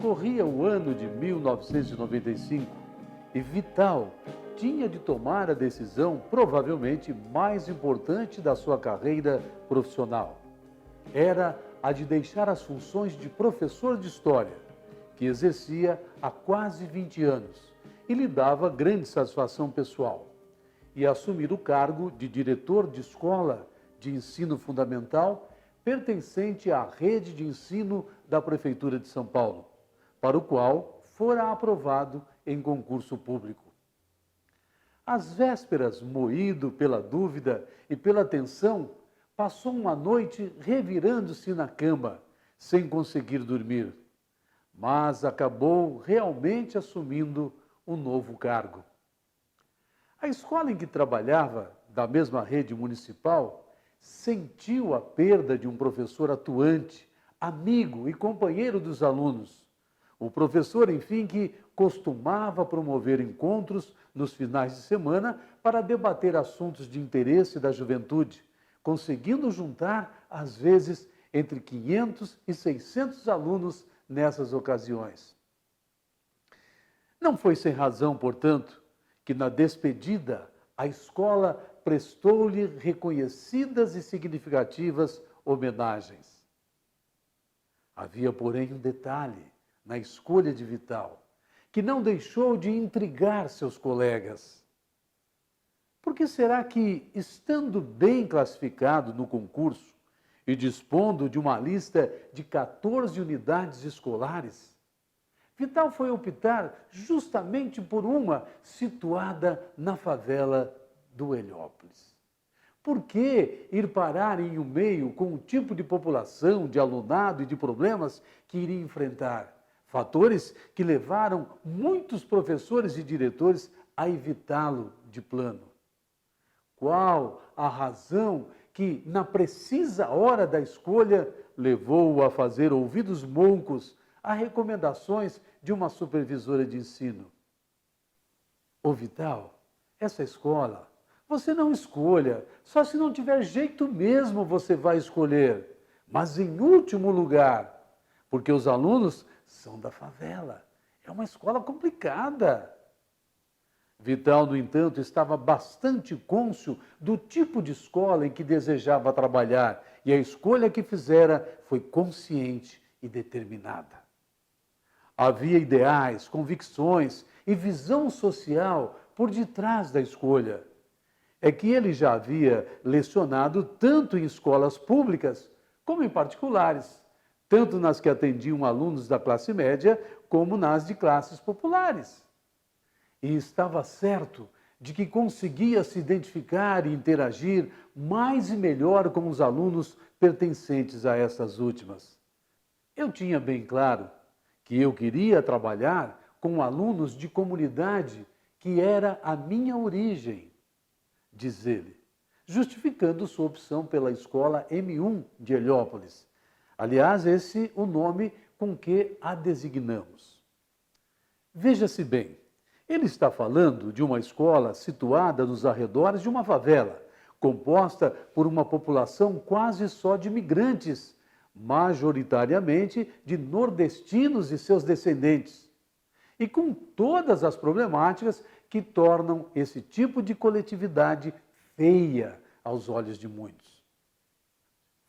Corria o ano de 1995 e Vital tinha de tomar a decisão provavelmente mais importante da sua carreira profissional. Era a de deixar as funções de professor de história, que exercia há quase 20 anos e lhe dava grande satisfação pessoal, e assumir o cargo de diretor de escola de ensino fundamental pertencente à rede de ensino da Prefeitura de São Paulo, para o qual fora aprovado em concurso público. Às vésperas, moído pela dúvida e pela tensão, passou uma noite revirando-se na cama, sem conseguir dormir, mas acabou realmente assumindo um novo cargo. A escola em que trabalhava, da mesma rede municipal, sentiu a perda de um professor atuante, amigo e companheiro dos alunos. O professor, enfim, que costumava promover encontros nos finais de semana para debater assuntos de interesse da juventude, conseguindo juntar, às vezes, entre 500 e 600 alunos nessas ocasiões. Não foi sem razão, portanto, que na despedida a escola prestou-lhe reconhecidas e significativas homenagens. Havia, porém, um detalhe na escolha de Vital, que não deixou de intrigar seus colegas. Por que será que, estando bem classificado no concurso e dispondo de uma lista de 14 unidades escolares, Vital foi optar justamente por uma situada na favela do Heliópolis? Por que ir parar em um meio com o tipo de população, de alunado e de problemas que iria enfrentar? Fatores que levaram muitos professores e diretores a evitá-lo de plano. Qual a razão que, na precisa hora da escolha, levou-o a fazer ouvidos moncos a recomendações de uma supervisora de ensino? Ô Vital, essa escola, você não escolha, só se não tiver jeito mesmo você vai escolher, mas em último lugar, porque os alunos são da favela, é uma escola complicada. Vital, no entanto, estava bastante cônscio do tipo de escola em que desejava trabalhar, e a escolha que fizera foi consciente e determinada. Havia ideais, convicções e visão social por detrás da escolha. É que ele já havia lecionado tanto em escolas públicas como em particulares, tanto nas que atendiam alunos da classe média como nas de classes populares. E estava certo de que conseguia se identificar e interagir mais e melhor com os alunos pertencentes a essas últimas. Eu tinha bem claro que eu queria trabalhar com alunos de comunidade que era a minha origem, diz ele, justificando sua opção pela escola M1 de Heliópolis. Aliás, esse é o nome com que a designamos. Veja-se bem, ele está falando de uma escola situada nos arredores de uma favela, composta por uma população quase só de imigrantes, majoritariamente de nordestinos e seus descendentes, e com todas as problemáticas que tornam esse tipo de coletividade feia aos olhos de muitos.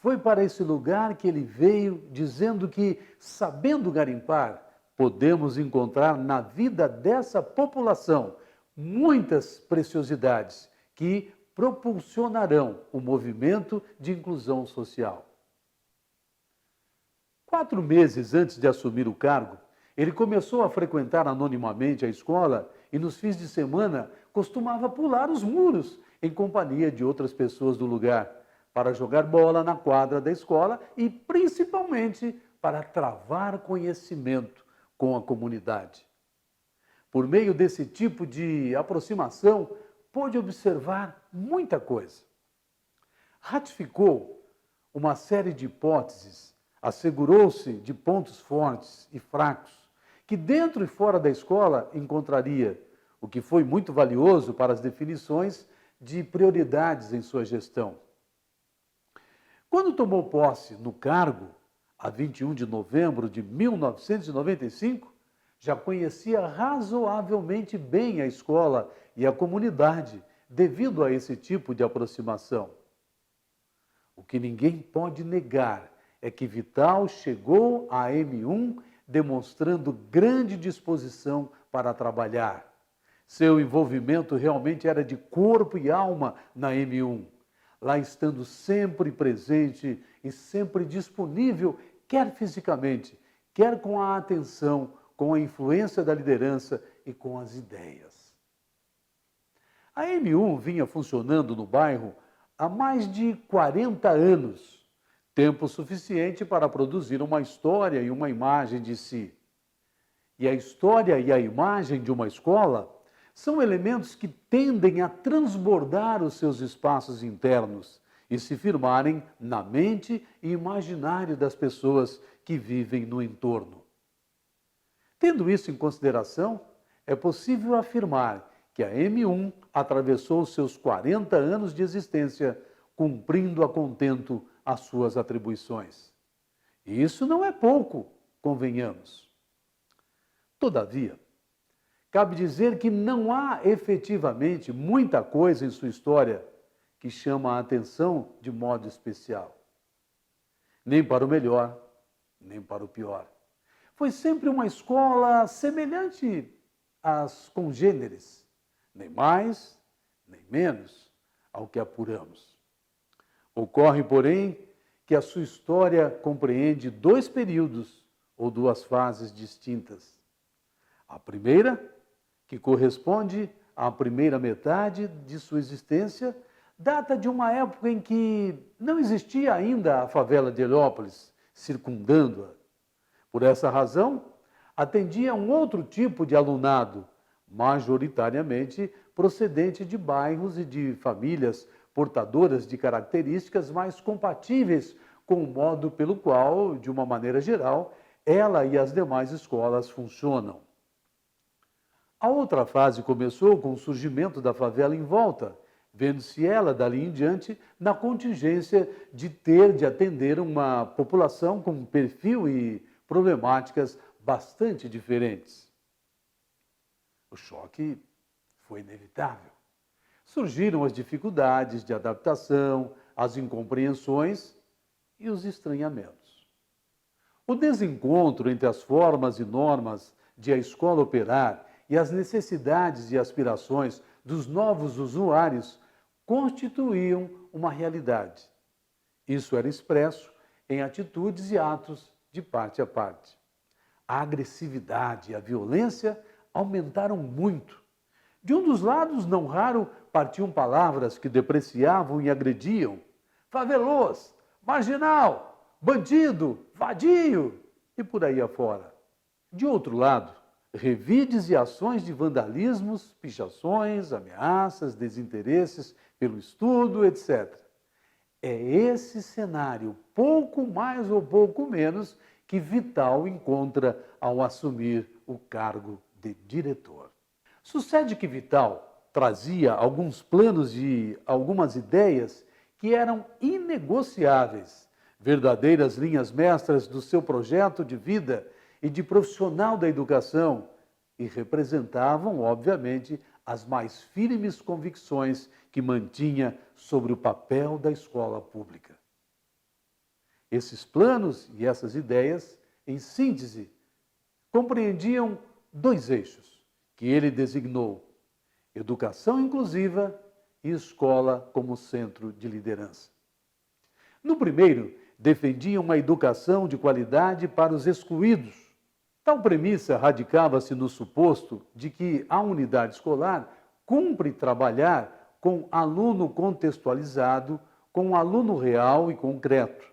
Foi para esse lugar que ele veio dizendo que, sabendo garimpar, podemos encontrar na vida dessa população muitas preciosidades que propulsionarão o movimento de inclusão social. 4 meses antes de assumir o cargo, ele começou a frequentar anonimamente a escola e nos fins de semana costumava pular os muros em companhia de outras pessoas do lugar, para jogar bola na quadra da escola e, principalmente, para travar conhecimento com a comunidade. Por meio desse tipo de aproximação, pôde observar muita coisa. Ratificou uma série de hipóteses, assegurou-se de pontos fortes e fracos, que dentro e fora da escola encontraria, o que foi muito valioso para as definições de prioridades em sua gestão. Quando tomou posse no cargo, a 21 de novembro de 1995, já conhecia razoavelmente bem a escola e a comunidade devido a esse tipo de aproximação. O que ninguém pode negar é que Vital chegou à M1 demonstrando grande disposição para trabalhar. Seu envolvimento realmente era de corpo e alma na M1, lá estando sempre presente e sempre disponível, quer fisicamente, quer com a atenção, com a influência da liderança e com as ideias. A M1 vinha funcionando no bairro há mais de 40 anos, tempo suficiente para produzir uma história e uma imagem de si. E a história e a imagem de uma escola são elementos que tendem a transbordar os seus espaços internos e se firmarem na mente e imaginário das pessoas que vivem no entorno. Tendo isso em consideração, é possível afirmar que a M1 atravessou seus 40 anos de existência cumprindo a contento as suas atribuições. E isso não é pouco, convenhamos. Todavia, cabe dizer que não há efetivamente muita coisa em sua história que chama a atenção de modo especial. Nem para o melhor, nem para o pior. Foi sempre uma escola semelhante às congêneres, nem mais, nem menos ao que apuramos. Ocorre, porém, que a sua história compreende dois períodos ou duas fases distintas. A primeira, que corresponde à primeira metade de sua existência, data de uma época em que não existia ainda a favela de Heliópolis, circundando-a. Por essa razão, atendia a um outro tipo de alunado, majoritariamente procedente de bairros e de famílias portadoras de características mais compatíveis com o modo pelo qual, de uma maneira geral, ela e as demais escolas funcionam. A outra fase começou com o surgimento da favela em volta, vendo-se ela, dali em diante, na contingência de ter de atender uma população com perfil e problemáticas bastante diferentes. O choque foi inevitável. Surgiram as dificuldades de adaptação, as incompreensões e os estranhamentos. O desencontro entre as formas e normas de a escola operar e as necessidades e aspirações dos novos usuários constituíam uma realidade. Isso era expresso em atitudes e atos de parte a parte. A agressividade e a violência aumentaram muito. De um dos lados, não raro, partiam palavras que depreciavam e agrediam. Faveloso, marginal, bandido, vadio e por aí afora. De outro lado, revides e ações de vandalismos, pichações, ameaças, desinteresses pelo estudo, etc. É esse cenário, pouco mais ou pouco menos, que Vital encontra ao assumir o cargo de diretor. Sucede que Vital trazia alguns planos e algumas ideias que eram inegociáveis, verdadeiras linhas mestras do seu projeto de vida e de profissional da educação, e representavam, obviamente, as mais firmes convicções que mantinha sobre o papel da escola pública. Esses planos e essas ideias, em síntese, compreendiam dois eixos, que ele designou: educação inclusiva e escola como centro de liderança. No primeiro, defendia uma educação de qualidade para os excluídos. Tal premissa radicava-se no suposto de que a unidade escolar cumpre trabalhar com aluno contextualizado, com aluno real e concreto.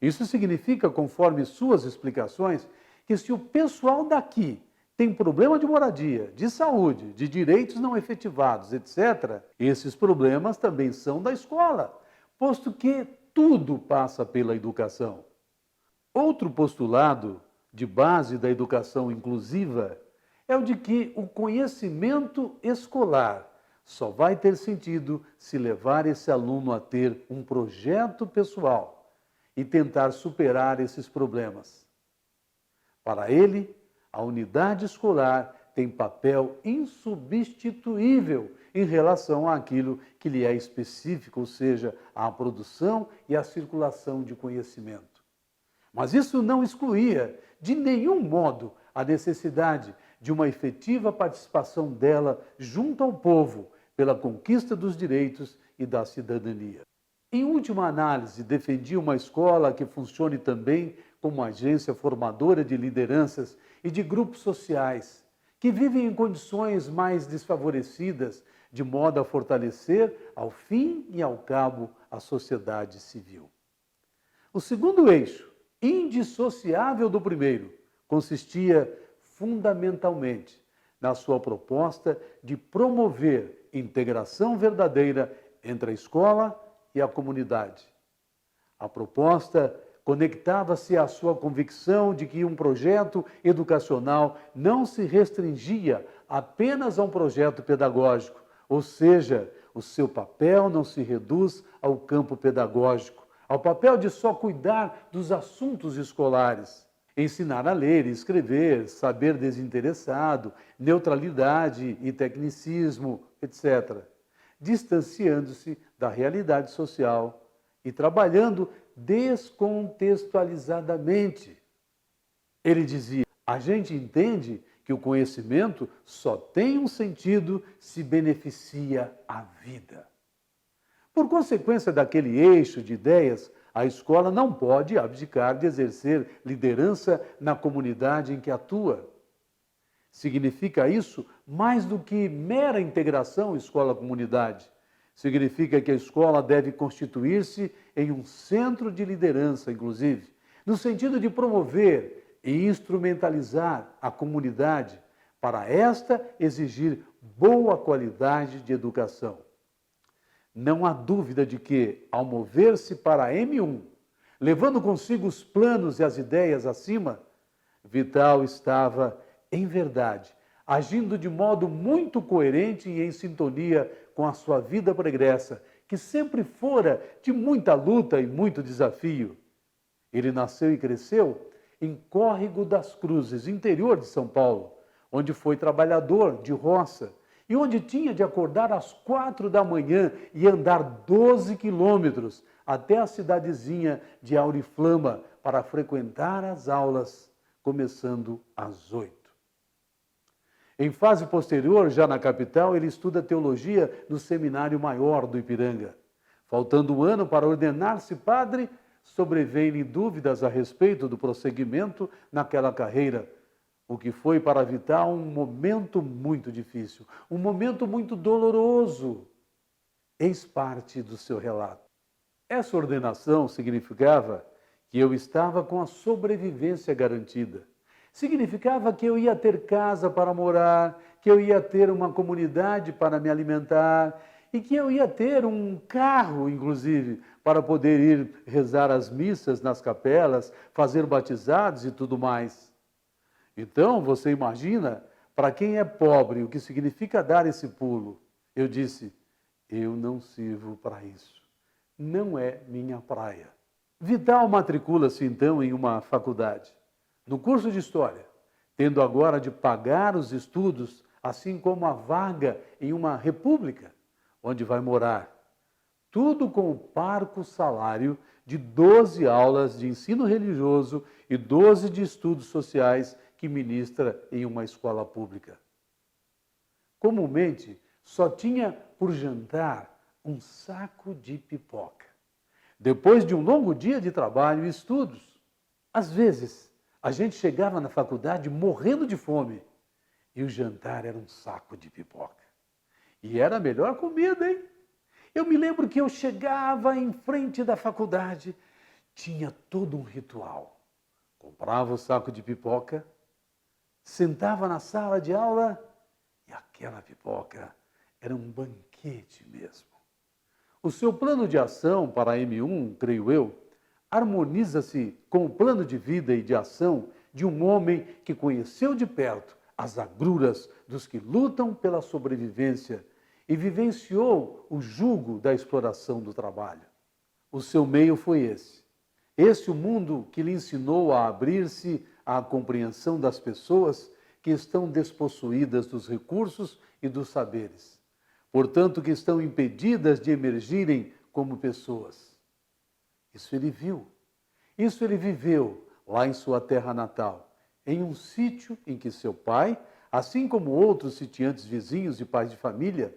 Isso significa, conforme suas explicações, que se o pessoal daqui tem problema de moradia, de saúde, de direitos não efetivados, etc., esses problemas também são da escola, posto que tudo passa pela educação. Outro postulado de base da educação inclusiva é o de que o conhecimento escolar só vai ter sentido se levar esse aluno a ter um projeto pessoal e tentar superar esses problemas. Para ele, a unidade escolar tem papel insubstituível em relação àquilo que lhe é específico, ou seja, à produção e à circulação de conhecimento. Mas isso não excluía, de nenhum modo, a necessidade de uma efetiva participação dela junto ao povo, pela conquista dos direitos e da cidadania. Em última análise, defendia uma escola que funcione também como agência formadora de lideranças e de grupos sociais, que vivem em condições mais desfavorecidas, de modo a fortalecer, ao fim e ao cabo, a sociedade civil. O segundo eixo, indissociável do primeiro, consistia fundamentalmente na sua proposta de promover integração verdadeira entre a escola e a comunidade. A proposta conectava-se à sua convicção de que um projeto educacional não se restringia apenas a um projeto pedagógico, ou seja, o seu papel não se reduz ao campo pedagógico, ao papel de só cuidar dos assuntos escolares. Ensinar a ler e escrever, saber desinteressado, neutralidade e tecnicismo, etc. Distanciando-se da realidade social e trabalhando descontextualizadamente. Ele dizia: a gente entende que o conhecimento só tem um sentido se beneficia a vida. Por consequência daquele eixo de ideias, a escola não pode abdicar de exercer liderança na comunidade em que atua. Significa isso mais do que mera integração escola-comunidade. Significa que a escola deve constituir-se em um centro de liderança, inclusive, no sentido de promover e instrumentalizar a comunidade para esta exigir boa qualidade de educação. Não há dúvida de que, ao mover-se para a M1, levando consigo os planos e as ideias acima, Vital estava, em verdade, agindo de modo muito coerente e em sintonia com a sua vida pregressa, que sempre fora de muita luta e muito desafio. Ele nasceu e cresceu em Córrego das Cruzes, interior de São Paulo, onde foi trabalhador de roça e onde tinha de acordar às 4 da manhã e andar 12 quilômetros até a cidadezinha de Auriflama para frequentar as aulas, começando às 8. Em fase posterior, já na capital, ele estuda teologia no Seminário Maior do Ipiranga. Faltando um ano para ordenar-se padre, sobrevêm-lhe dúvidas a respeito do prosseguimento naquela carreira, o que foi para Vital um momento muito difícil, um momento muito doloroso. Eis parte do seu relato. Essa ordenação significava que eu estava com a sobrevivência garantida. Significava que eu ia ter casa para morar, que eu ia ter uma comunidade para me alimentar e que eu ia ter um carro, inclusive, para poder ir rezar as missas nas capelas, fazer batizados e tudo mais. Então, você imagina, para quem é pobre, o que significa dar esse pulo? Eu disse: eu não sirvo para isso. Não é minha praia. Vital matricula-se então em uma faculdade, no curso de História, tendo agora de pagar os estudos, assim como a vaga em uma república, onde vai morar. Tudo com o parco salário de 12 aulas de ensino religioso e 12 de estudos sociais que ministra em uma escola pública. Comumente, só tinha por jantar um saco de pipoca. Depois de um longo dia de trabalho e estudos, às vezes, a gente chegava na faculdade morrendo de fome e o jantar era um saco de pipoca. E era a melhor comida, hein? Eu me lembro que eu chegava em frente da faculdade, tinha todo um ritual. Comprava o saco de pipoca, sentava na sala de aula e aquela pipoca era um banquete mesmo. O seu plano de ação para a M1, creio eu, harmoniza-se com o plano de vida e de ação de um homem que conheceu de perto as agruras dos que lutam pela sobrevivência e vivenciou o jugo da exploração do trabalho. O seu meio foi esse. Esse é o mundo que lhe ensinou a abrir-se à compreensão das pessoas que estão despossuídas dos recursos e dos saberes, portanto, que estão impedidas de emergirem como pessoas. Isso ele viu, isso ele viveu lá em sua terra natal, em um sítio em que seu pai, assim como outros sitiantes vizinhos e pais de família,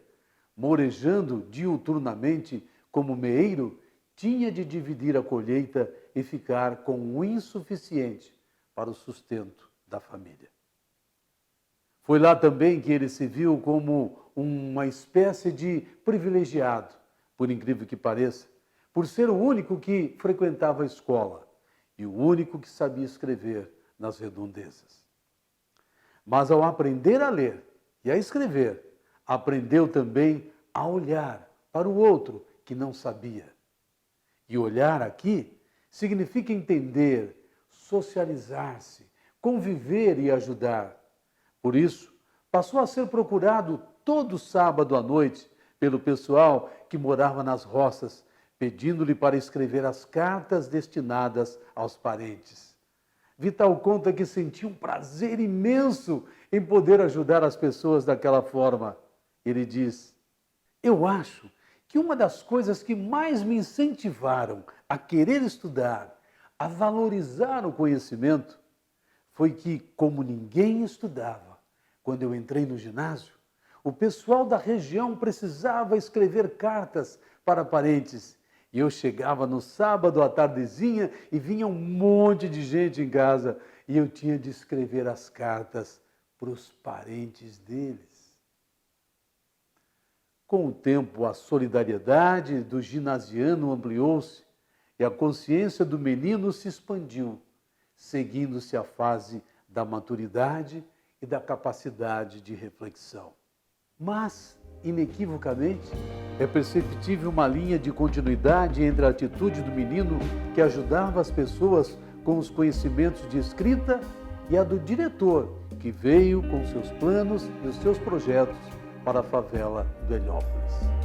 morejando diuturnamente como meeiro, tinha de dividir a colheita e ficar com o insuficiente para o sustento da família. Foi lá também que ele se viu como uma espécie de privilegiado, por incrível que pareça, por ser o único que frequentava a escola e o único que sabia escrever nas redondezas. Mas ao aprender a ler e a escrever, aprendeu também a olhar para o outro que não sabia. E olhar aqui significa entender, socializar-se, conviver e ajudar. Por isso, passou a ser procurado todo sábado à noite pelo pessoal que morava nas roças, pedindo-lhe para escrever as cartas destinadas aos parentes. Vital conta que sentia um prazer imenso em poder ajudar as pessoas daquela forma. Ele diz: eu acho que uma das coisas que mais me incentivaram a querer estudar, a valorizar o conhecimento, foi que, como ninguém estudava, quando eu entrei no ginásio, o pessoal da região precisava escrever cartas para parentes. E eu chegava no sábado à tardezinha e vinha um monte de gente em casa e eu tinha de escrever as cartas para os parentes deles. Com o tempo, a solidariedade do ginasiano ampliou-se e a consciência do menino se expandiu, seguindo-se a fase da maturidade e da capacidade de reflexão. Mas, inequivocamente, é perceptível uma linha de continuidade entre a atitude do menino que ajudava as pessoas com os conhecimentos de escrita e a do diretor, que veio com seus planos e os seus projetos para a favela do Heliópolis.